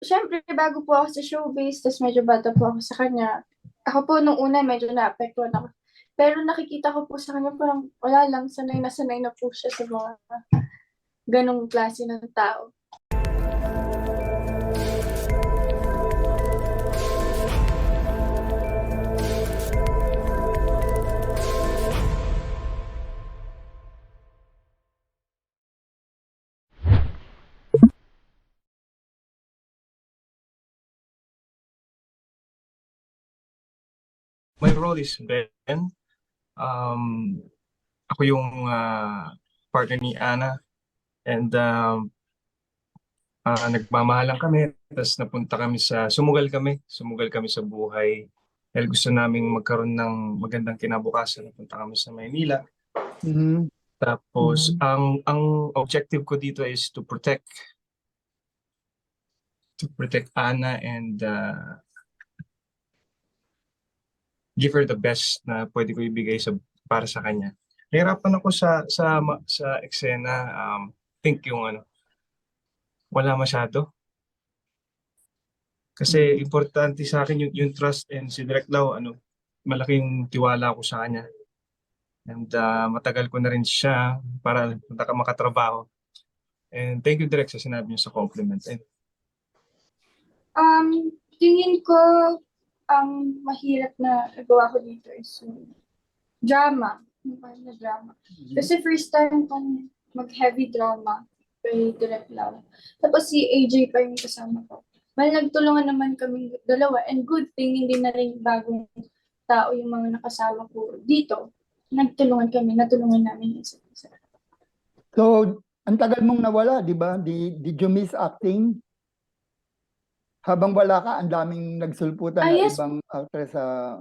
syempre bago po ako sa showbiz, tas medyo bata po ako sa kanya. Ako po nung una medyo naapektuhan ako. Pero nakikita ko po sa kanya parang wala lang, sanay na po siya sa mga ganong klase ng tao. My role is Ben. Um, Ako yung partner ni Ana and nagmamahalan kami. Tapos sumugal kami sa buhay. Dahil gusto naming magkaroon ng magandang kinabukasan. Napunta kami sa Maynila. Mhm. Tapos ang objective ko dito is to protect Ana and give her the best na pwede ko ibigay para sa kanya. Nahirapan ako sa eksena. Think yung wala masyado. Kasi importante sa akin yung trust, and si Direk Lau, malaking tiwala ko sa kanya. And matagal ko na rin siya para makatrabaho. And thank you, Direk, sa sinabi niyo sa compliment. And Tingin ko ang mahirap na nagawa ko dito is drama. Yung parang na drama. Kasi first time kong mag-heavy drama kay Direk Lau. Tapos si AJ pa yung kasama ko. Well, nagtulungan naman kami dalawa, and good thing hindi na rin bagong tao yung mga nakasama ko dito. Natulungan namin yung isa't isa. So, ang tagal mong nawala, di ba? Did you miss acting? Habang wala ka, ang daming nagsulputan na Yes. ibang actress sa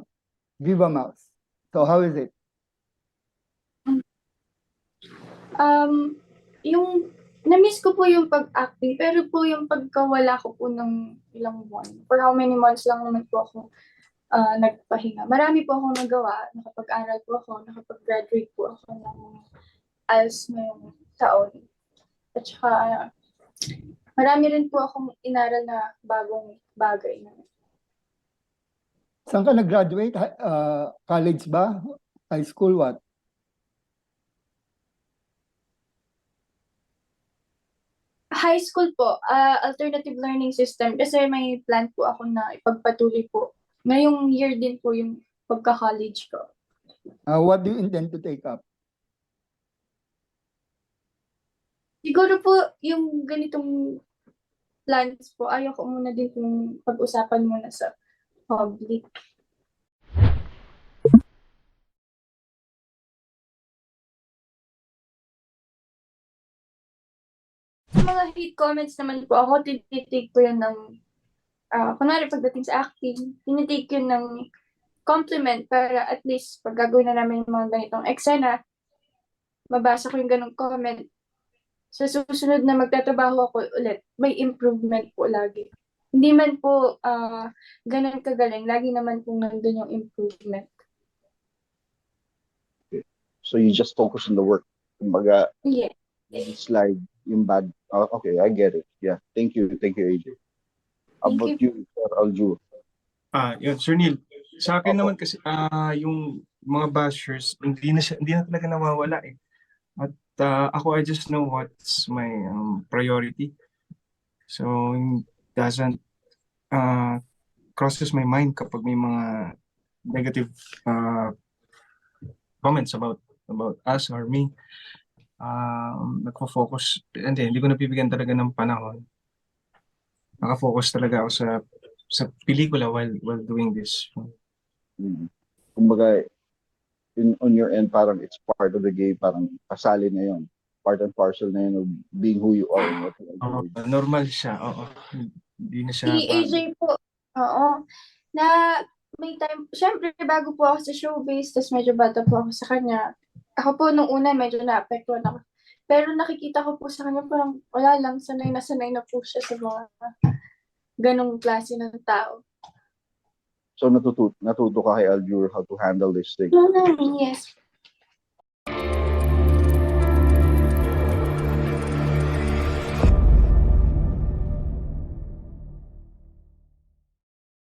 Viva Max. So, how is it? Yung na-miss ko po yung pag-acting, pero po yung pagkawala ko po ng ilang buwan. For how many months lang naman po ako nagpahinga. Marami po akong nagawa. Nakapag-aral po ako, nakapag-graduate po ako ng ALS ngayong taon. At saka, marami rin po akong inaral na bagong bagay. Saan ka nag-graduate? College ba? High school, what? High school po, alternative learning system, kasi may plan po ako na ipagpatuloy po. Ngayong year din po yung pagka-college ko. What do you intend to take up? Siguro po yung ganitong plans po, ayaw ko muna din kung pag-usapan muna sa public. Mga hate comments naman po ako, tinitake ko yun ng, kunwari pagdating sa acting, tinitake yun ng compliment para at least pag gagawin na namin yung mga ganitong eksena, mabasa ko yung ganong comment. Sa susunod na magtatrabaho ako ulit, may improvement po lagi. Hindi man po ganun kagaling, lagi naman po nandun yung improvement. So you just focus on the work. Kumbaga, Yeah. slide yung bad. Okay, I get it. Yeah. Thank you, AJ. How Thank about you, Sir Alju? yun, Sir Neil, sa akin Opo. naman kasi yung mga bashers, hindi na talaga nawawala eh. At ako, I just know what's my priority. So, it doesn't crosses my mind kapag may mga negative comments about us or me. Nagfo-focus, hindi ko nabibigyan talaga ng panahon. Nakafocus talaga ako sa pelikula while doing this. Kumbaga, on your end, parang it's part of the game, parang kasali na yun. Part and parcel na yun of being who you are. And what you are doing. Normal siya, oo. Hindi na siya. Si AJ po, oo, na may time, syempre bago po ako sa showbiz, tas medyo bata po ako sa kanya. Ako po nung una medyo naapektuhan ako. Pero nakikita ko po sa kanya parang wala lang, sanay na po siya sa mga ganong klase ng tao. So natuto ka kay Aljur how to handle this thing. Yes.